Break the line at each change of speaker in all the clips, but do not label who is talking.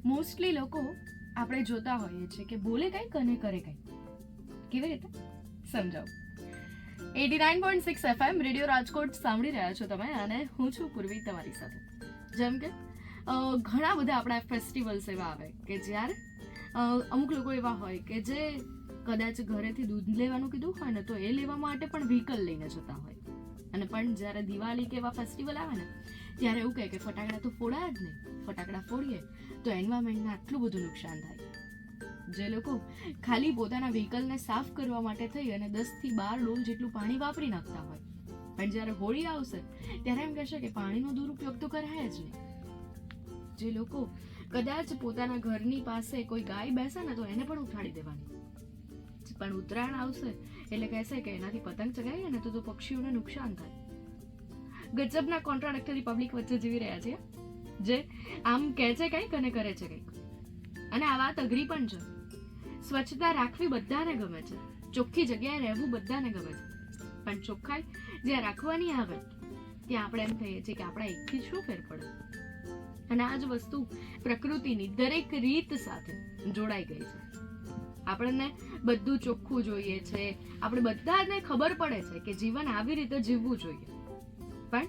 Mostly લોકો આપણે જોતા હોઈએ છીએ કે બોલે કંઈક અને કરે કંઈક. કેવી રીતે સમજાવો? 89.6 FM રેડિયો રાજકોટ સાંભળી રહ્યા છો તમે, અને હું છું પૂર્વી તમારી સાથે. જેમ કે ઘણા બધા આપણા ફેસ્ટિવલ્સ એવા આવે કે જ્યારે અમુક લોકો એવા હોય કે જે કદાચ ઘરેથી દૂધ લેવાનું કીધું હોય ને તો એ લેવા માટે પણ વ્હીકલ લઈને જતા હોય, અને પણ જ્યારે દિવાળી કે એવા ફેસ્ટિવલ આવે ને ત્યારે એવું કહે કે ફટાકડા તો ફોડાય જ નહીં, ફટાકડા ફોડીએ તો એન્વાયરમેન્ટને આટલું બધું નુકસાન થાય. જે લોકો ખાલી પોતાના વ્હીકલને સાફ કરવા માટે થઈ અને 10 થી 12 ડોલ જેટલું પાણી વાપરી નાખતા હોય, પણ જ્યારે હોળી આવશે ત્યારે એમ કહેશે કે પાણીનો દુરુપયોગ તો કરાય જ નહીં. જે લોકો કદાચ પોતાના ઘરની પાસે કોઈ ગાય બેસે ને તો એને પણ ઉઠાડી દેવાની, પણ ઉત્તરાયણ આવશે એટલે કહેશે કે એનાથી પતંગ ચગાવીએ ને તો પક્ષીઓને નુકસાન થાય. ગજબના કોન્ટ્રાડિક્ટરી પબ્લિક વચ્ચે જીવી રહ્યા છીએ, જે આમ કહે છે કંઈક અને કરે છે કંઈક. અને આ વાત અઘરી પણ છે. સ્વચ્છતા રાખવી બધાને ગમે છે, ચોખ્ખી જગ્યાએ રહેવું બધાને ગમે છે, પણ ચોખ્ખાઈ જ્યાં રાખવાની આવે ત્યાં આપણે એમ કહીએ છીએ કે આપણા એકથી શું ફેર પડે. અને આ જ વસ્તુ પ્રકૃતિની દરેક રીત સાથે જોડાઈ ગઈ છે. આપણને બધું ચોખ્ખું જોઈએ છે, આપણે બધાને ખબર પડે છે કે જીવન આવી રીતે જીવવું જોઈએ, પણ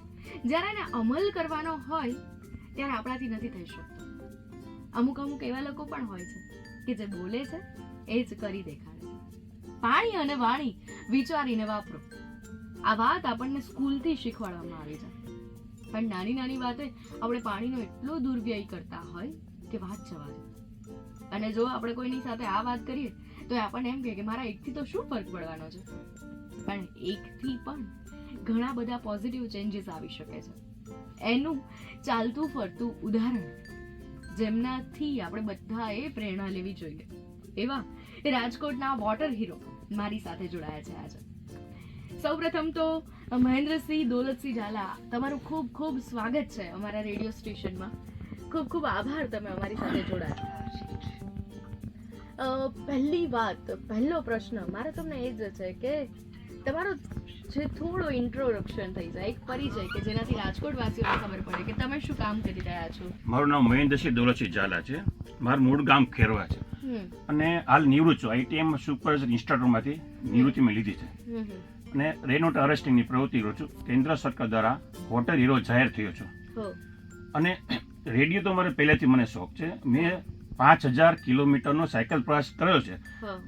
જ્યારે એને અમલ કરવાનો હોય ત્યારે આપણાથી નથી થઈ શકતો. અમુક એવા લોકો પણ હોય છે કે જે બોલે છે એ જ કરી દેખાડે છે. પાણી અને વાણી વિચારીને વાપરો, આ વાત આપણને સ્કૂલથી શીખવાડવામાં આવી છે, પણ નાની નાની વાતે આપણે પાણીનો એટલો દુર્વ્યય કરતા હોય કે વાત જવા દે. અને જો આપણે કોઈની સાથે આ વાત કરીએ તો આપણને એમ કહે કે મારા એકથી તો શું ફરક પડવાનો છે, પણ એકથી પણ ઘણા બધા પોઝિટિવ ચેન્જીસ આવી શકે છે. એનું ચાલતું ફરતું ઉદાહરણ જેમનાથી આપણે બધાએ પ્રેરણા લેવી જોઈએ એવા રાજકોટના વોટર હીરો મારી સાથે જોડાયા છે આજે. સૌપ્રથમ તો મહેન્દ્રસિંહ દોલતસિંહ ઝાલા, તમારું ખૂબ ખૂબ સ્વાગત છે અમારા રેડિયો સ્ટેશનમાં. ખૂબ ખૂબ આભાર, તમે અમારી સાથે જોડાયા. પહેલી વાત, પહેલો પ્રશ્ન મારે તમને એ જ છે કે તમારો જે થોડો ઇન્ટ્રોડક્શન થઈ જાય, એક પરિચય કે જેનાથી રાજકોટ વાસીઓને ખબર પડે કે તમે શું કામ કરી રહ્યા છો.
મારું નામ મહેન્દ્રસિંહ દોલતસિંહ ઝાલા છે. મારું મૂળ ગામ ખેરવા છે અને હાલ નિવૃત્ત છું. આઈટીએમ સુપરવાઇઝર ઇન્સ્ટિટ્યૂટમાંથી નિવૃત્તિ મેં લીધી છે અને રેન વોટર હાર્વેસ્ટિંગની પ્રવૃત્તિ કરું છું. કેન્દ્ર સરકાર દ્વારા વોટર હીરો જાહેર થયો છું. અને રેડિયો તો મારે પહેલેથી મને શોખ છે. મેં 5000 કિલોમીટરનો સાયકલ પ્રવાસ કર્યો છે,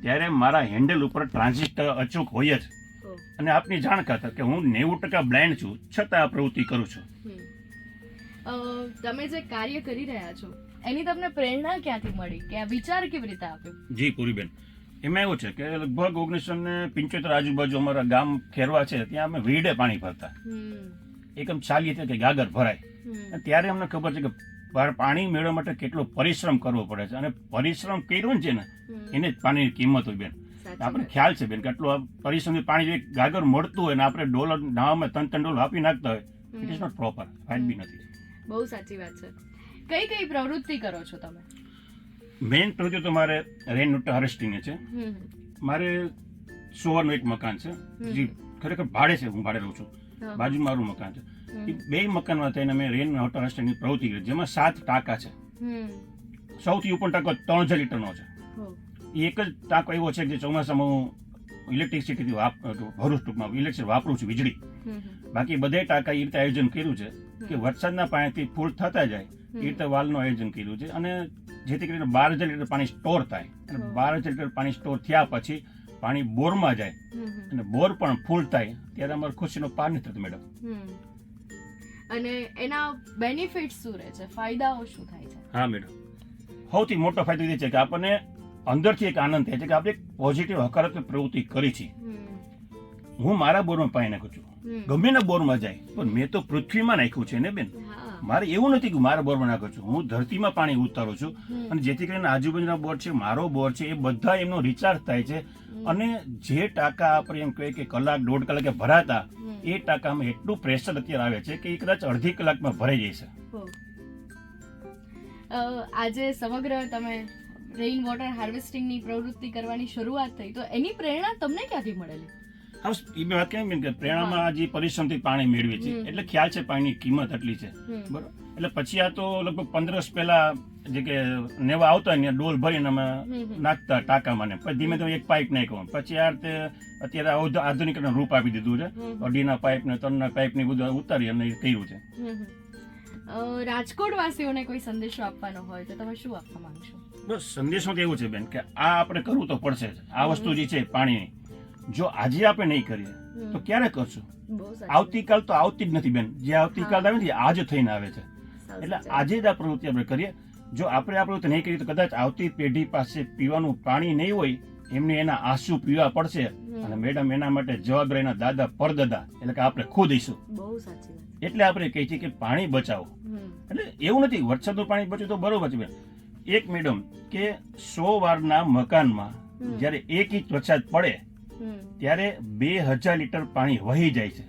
ત્યારે મારા હેન્ડલ ઉપર ટ્રાન્ઝિસ્ટર અચૂક હોય જ. અને આપની જાણ ખાતર કે હું 90% બ્લાઇન્ડ છું, છતાં આ પ્રવૃત્તિ કરું છું.
તમે જે કાર્ય કરી રહ્યા છો એની તમને પ્રેરણા ક્યાંથી મળી, કે આ વિચાર કેવી રીતે આવ્યો?
જી પૂરીબેન, એમાં એવું છે કે લગભગ 1975 આજુબાજુ અમારા ગામ ખેરવા છે, ત્યાં અમે વીડે પાણી ભરતા. એકમ ચાલીએ કે ગાગર ભરાય, ત્યારે અમને ખબર છે કે પાણી મેળવવા માટે કેટલો પરિશ્રમ કરવો પડે છે, અને પરિશ્રમ કર્યો છે ને એને જ પાણીની કિંમત હોય બેન. આપણે ખ્યાલ છે બેન કે આટલું પરિશ્રમથી પાણી ગાગર મળતું હોય ને આપણે ડોલર નાવામાં 3 ડોલર આપી નાખતા હોય, ઇટ ઇઝ નોટ પ્રોપર, વાજબી નથી.
બહુ સાચી વાત છે. કઈ કઈ પ્રવૃત્તિ કરો છો તમે?
મેઇન પ્રવૃત્તિ તો મારે રેન વોટર હાર્વેસ્ટિંગ છે. મારે સોવાનું એક મકાન છે, જે ખરેખર ભાડે છે, હું ભાડે રહું છું. બાજુમાં મારું મકાન છે. એ 2 મકાનમાં થઈને મેં રેન વોટર હાર્વેસ્ટિંગની પ્રવૃત્તિ કરી, જેમાં 7 ટાંકા છે. સૌથી ઉપર ટાંકો 3000 લીટરનો છે. એ એક જ ટાંકો એવો છે કે ચોમાસામાં હું ઇલેક્ટ્રિસિટીથી ભરું, ટૂંકમાં ઇલેક્ટ્રિસિટી વાપરું છું, વીજળી. બાકી બધા ટાંકા એ રીતે આયોજન કર્યું છે કે વરસાદના પાણીથી ફૂલ થતા જાય એ રીતે વાલનું આયોજન કર્યું છે. અને જેથી કરીને 12000 લીટર પાણી સ્ટોર થાય, અને 12000 લીટર પાણી સ્ટોર થયા પછી પાણી બોરમાં જાય અને બોર પણ ફૂલ થાય, ત્યારે અમારો ખુશીનો પાર નથી થતો મેડમ.
અને એના બેનિફિટ્સ શું રહે છે, ફાયદાઓ શું થાય છે?
હા મેડમ, સૌથી મોટો ફાયદો એ છે કે આપણને અંદરથી એક આનંદ થાય છે કે આપણે એક પોઝિટિવ હકારાત્મક પ્રવૃત્તિ કરી છે. હું મારા બોરમાં પાણી નાખું છું, ગમે ના બોરમાં જાય, પણ મેં તો પૃથ્વીમાં નાખ્યું છે ને બેન. મારે એવું નથી કે મારા બોરમાં નાખું છું, હું ધરતીમાં પાણી ઉતારું છું, અને જેથી કરીને આજુબાજુના બોર છે, મારો બોર છે, એ બધા એમનો રિચાર્જ થાય છે. અને જે ટાંકા આપણે એમ કહીએ કે કલાક 1.5 કલાકે ભરાતા, એ ટાંકામાં એટલું પ્રેશર અત્યારે આવે છે કે એ કદાચ અડધી કલાકમાં ભરાઈ જાય છે.
આજે સમગ્ર તમે રેઇન વોટર હાર્વેસ્ટિંગની પ્રવૃત્તિ કરવાની શરૂઆત થઈ, તો એની પ્રેરણા તમને ક્યાંથી મળેલી?
હા, એ વાત કેમ કે પ્રેરણામાં જે પરિશ્રમથી પાણી મેળવે છે એટલે ખ્યાલ છે પાણીની કિંમત આટલી છે, બરોબર. એટલે પછી આ તો લગભગ 15 વર્ષ પહેલા જે કે નેવા આવતા હોય ને ડોલ ભરીને અમે
હમ.
નાખતા ટાંકામાં ને પછી ધીમે ધીમે એક પાઇપ નાખ્યો પછી આ રીતે અત્યારે આધુનિક રૂપ આપી દીધું છે.
હમ.
2.5 પાઇપ ને 3 પાઇપ ની બધું ઉતારી અને એ કર્યું છે.
રાજકોટ વાસીઓને કોઈ સંદેશો આપવાનો હોય તો તમે શું આપવા માંગશો?
બસ સંદેશમાં તો એવું છે બેન કે આ આપણે કરવું તો પડશે જ. આ વસ્તુ જે છે પાણીની, જો આજે આપણે નહીં કરીએ તો ક્યારે કરશું?
બહુ સાચી
આવતીકાલ તો આવતી જ નથી બેન. જે આવતીકાલ આવે ને એ આજ થઈને આવે છે.
વાત.
એટલે આજે જ આ પ્રવૃત્તિ આપણે કરીએ. જો આપણે આ પ્રવૃત્તિ નહીં કરીએ તો કદાચ આવતી પેઢી પાસે પીવાનું પાણી નહીં હોય, એમને એના આંસુ પીવા પડશે. અને મેડમ એના માટે જવાબદાર એના દાદા પરદાદા એટલે કે આપણે ખુદ હઈશું.
બહુ સાચી વાત.
એટલે આપણે કહીએ છીએ કે પાણી બચાવો. એટલે એવું નથી વરસાદનું પાણી બચ્યું તો બરોબર છે બેન. એક મેડમ કે 100 વારના મકાનમાં જ્યારે 1 ઇંચ વરસાદ પડે ત્યારે 2000 લીટર પાણી વહી જાય છે.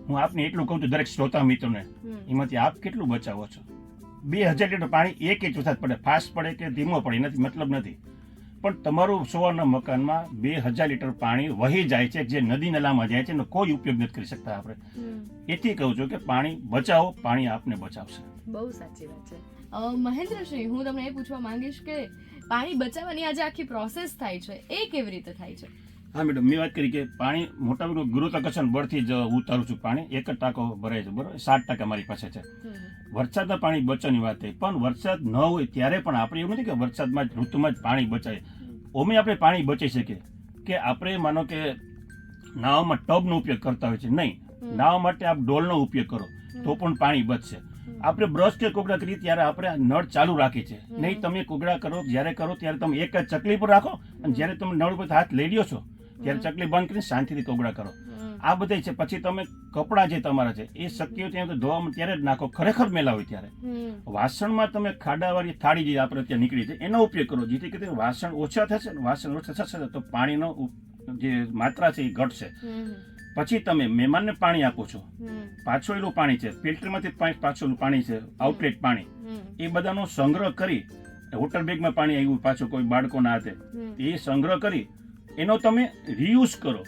હું આપને એટલું કહું છું દરેક શ્રોતા મિત્રોને, એમાંથી આપ કેટલું બચાવો છો? 2000 લીટર પાણી 1 ઇંચ વરસાદ પડે, ફાસ્ટ પડે કે ધીમો પડે એનાથી મતલબ નથી, પણ તમારું 100 વારના મકાનમાં 2000 લીટર પાણી વહી જાય છે જે નદી નલામાં જાય છે એનો કોઈ ઉપયોગ નથી કરી શકતા આપણે. એથી કહું છું કે પાણી બચાવો, પાણી આપને બચાવશે.
બહુ સાચી વાત છે. મહેન્દ્રસિંહ, હું તમને એ પૂછવા માંગીશ કે પાણી બચાવવાની આજે આખી પ્રોસેસ થાય છે એ કેવી રીતે થાય છે?
હા મેડમ, મેં વાત કરી કે પાણી મોટાભાગનું ગુરુત્વાકર્ષણ બળથી જ ઉતારું છું પાણી. એક જ ટાંકો ભરાય છે, બરોબર, 7% મારી પાસે છે. વરસાદના પાણી બચવાની વાત થઈ, પણ વરસાદ ન હોય ત્યારે પણ આપણે એવું નથી કે વરસાદમાં જ ઋતુમાં જ પાણી બચાય. ઓમે આપણે પાણી બચાવી શકીએ કે આપણે માનો કે નાવામાં ટબનો ઉપયોગ કરતા હોય છે, નહીં, નાવા માટે આપ ડોલનો ઉપયોગ કરો તો પણ પાણી બચશે. આપણે બ્રશ કે કોગળા કરીએ ત્યારે આપણે નળ ચાલુ રાખીએ છીએ, નહીં તમે કોગળા કરો જ્યારે કરો ત્યારે તમે એક જ ચકલી પર રાખો અને જ્યારે તમે નળ પર હાથ લઈ લ્યો છો ત્યારે ચકલી બંધ કરીને શાંતિથી કોગળા કરો. આ બધા છે. પછી તમે કપડાં જે તમારા છે એ શક્ય ત્યાં તો ધોવામાં ત્યારે જ નાખો, ખરેખર મેલા હોય ત્યારે. વાસણમાં તમે ખાડાવાળી થાળી જે આપણે ત્યાં નીકળી છે એનો ઉપયોગ કરો, જેથી કરીને વાસણ ઓછા થશે, વાસણ ઓછા થશે તો પાણીનો જે માત્રા છે એ ઘટશે. પછી તમે મહેમાનને પાણી આપો છો, પાછોયેલું પાણી છે, ફિલ્ટરમાંથી પાછોયેલું પાણી છે, આઉટલેટ પાણી, એ બધાનો સંગ્રહ કરી, વોટર બેગમાં પાણી આવ્યું પાછું કોઈ બાળકોના હાથે, એ સંગ્રહ કરી એનો તમે રીયુઝ કરો.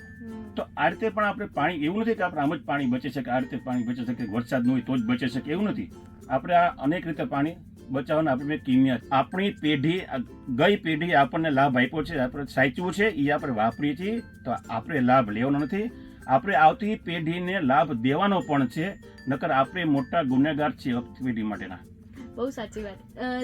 તો આ રીતે પણ આપણે પાણી, એવું નથી કે આપણે આમ જ પાણી બચે છે કે આ રીતે પાણી બચે છે કે વરસાદ ન હોય તો જ બચે છે કે એવું નથી. આપણે આ અનેક રીતે પાણી બચાવવાના આપણે કિમિયા, આપણી પેઢી, ગઈ પેઢી આપણને લાભ આપ્યો છે, આપણે સાચવું છે, એ આપણે વાપરીએ છીએ, તો આપણે લાભ લેવાનો નથી, આપણે આવતી પેઢીને લાભ દેવાનો પણ છે, નકર આપણે મોટા ગુનેગાર છીએ આવતી પેઢી માટેના.
બહુ સાચી વાત.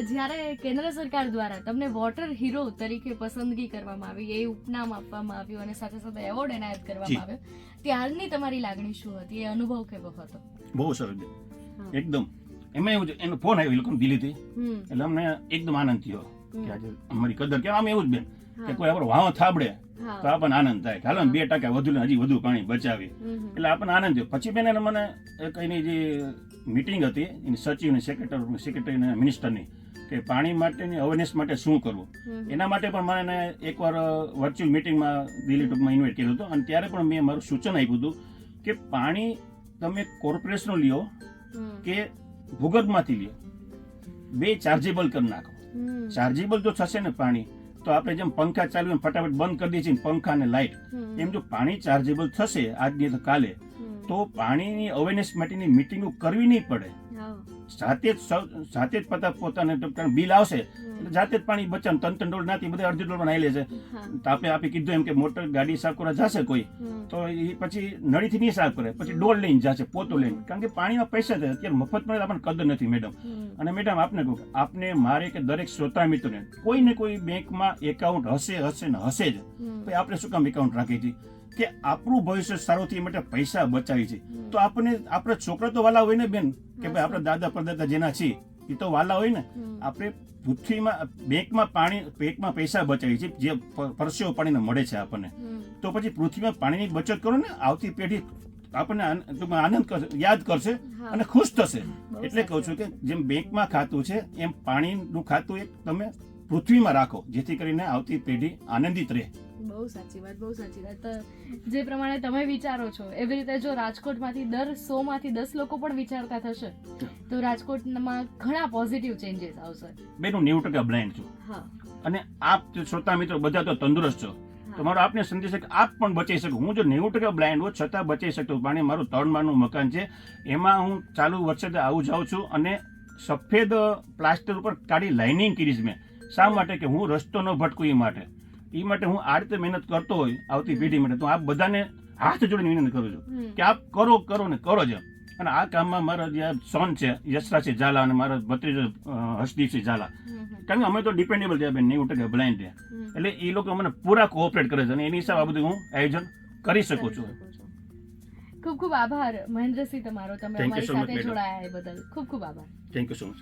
જ્યારે કેન્દ્ર સરકાર દ્વારા તમને વોટર હીરો તરીકે પસંદગી કરવામાં આવી, એ ઉપનામ આપવામાં આવ્યું અને સાથે સાથે એવોર્ડ એનાયત કરવામાં આવ્યો, ત્યારની તમારી લાગણી શું હતી? એ અનુભવ કેવો હતો?
બહુ સરસ એકદમ. એમાં એવું છે, એનો ફોન આવ્યો લોકો દિલ્હીથી, એટલે અમને એકદમ આનંદ થયો કે આજે અમારી કદર. કે આમ એવું જ બેન કે કોઈ આપણો વાવ થાબડે તો આપણને આનંદ થાય, હાલો 2% વધુ હજી વધુ પાણી બચાવીએ, એટલે આપણને આનંદ થયો. પછી બેન એને મને એની જે મીટિંગ હતી એની સચિવ સેક્રેટરી ને મિનિસ્ટરની, કે પાણી માટેની અવેરનેસ માટે શું કરવું, એના માટે પણ મને એકવાર વર્ચ્યુઅલ મિટિંગમાં દિલ્હી ટૂંકમાં ઇન્વાઇટ કર્યો હતો. અને ત્યારે પણ મેં મારું સૂચન આપ્યું હતું કે પાણી તમે કોર્પોરેશનનો લ્યો કે ભૂગર્ભમાંથી લ્યો, બે ચાર્જેબલ કરી નાખો. ચાર્જેબલ જો થશે ને પાણી, તો આપણે જેમ પંખા ચાલુ ફટાફટ બંધ કરી દઈએ છીએ પંખા અને લાઇટ, એમ જો પાણી ચાર્જેબલ થશે આજની તો કાલે, તો પાણીની અવેરનેસ માટેની મિટિંગો કરવી નહીં પડે. જાતે જ પોતાને બિલ આવશે એટલે જાતે જ પાણી બચાવ, $3 નાથી બધા $1.5 નાઈ લે છે. તો આપણે કીધું એમ કે મોટર ગાડી સાફ કરવા જશે કોઈ તો એ પછી નળીથી નહીં સાફ કરે, પછી ડોલ લઈને જશે, પોતો લઈને, કારણ કે પાણીના પૈસા છે. અત્યારે મફત મળે આપણને કદર નથી મેડમ. અને મેડમ આપને કહું, આપને મારે કે દરેક શ્રોતા મિત્રોને કોઈ ને કોઈ બેંકમાં એકાઉન્ટ હશે ને હશે જ. ભાઈ આપણે શું કામ એકાઉન્ટ રાખીએ છીએ? કે આપણું ભવિષ્ય સારું થવા માટે પૈસા બચાવી છે. તો આપણને આપણા છોકરા તો વાલા હોય ને બેન, કે ભાઈ આપણા દાદા પરદાદા જેના છે એ તો વાલા હોય ને. આપણે પૃથ્વીમાં બેંકમાં બેંકમાં પૈસા બચાવી છે જે પરસેવો પાણીને મળે છે આપણને, તો પછી પૃથ્વીમાં પાણીની બચત કરો ને, આવતી પેઢી આપણને આનંદ કરશે, યાદ કરશે અને ખુશ થશે. એટલે કહું છું કે જેમ બેંકમાં ખાતું છે એમ પાણીનું ખાતું એક તમે પૃથ્વીમાં રાખો, જેથી કરીને આવતી પેઢી આનંદિત રહે.
બહુ સાચી વાત, બહુ સાચી વાત. જે પ્રમાણે તમે વિચારો છો એવી રીતે જો રાજકોટમાંથી દર 100 માંથી 10 લોકો પણ વિચારતા થશે તો રાજકોટમાં ઘણા પોઝિટિવ ચેન્જીસ આવશે.
બેન હું 90% બ્લાઇન્ડ છું અને આપ શ્રોતા મિત્રો બધા તો તંદુરસ્ત છો, તો મારો આપને સંદેશ છે કે આપ પણ બચી શકો. હું જો 90% બ્લાઇન્ડ હોઉં છતાં બચી શકતો. પાણી મારું 3 માળનું મકાન છે, એમાં હું ચાલુ વરસાદે આવું જાઉં છું અને સફેદ પ્લાસ્ટર ઉપર કાળી લાઇનિંગ કરી છે મેં. શા માટે કે હું રસ્તો ન ભટકું એ માટે. એ માટે હું આ રીતે મહેનત કરતો હોય આવતી પેઢી માટે, તો આપ બધાને હાથ જોડીને વિનંતી કરું છું કે આપ કરો ને કરો જ. અને આ કામમાં મારા જે સોન છે યશરાજસિંહ ઝાલા અને મારા ભત્રીજો હર્ષદીપસિંહ ઝાલા, કારણ કે અમે તો ડિપેન્ડેબલ છે બેન, 90% બ્લાઇન્ડ છે, એટલે એ લોકો મને પૂરા કોઓપરેટ કરે છે અને એની હિસાબ આ બધું હું આયોજન કરી શકું છું.
ખૂબ ખૂબ આભાર મહેન્દ્રસિંહ તમારો, તમે
Thank you
અમારી
so much,
સાથે
madam.
જોડાયા એ બદલ ખૂબ ખૂબ આભાર.
Thank you so much.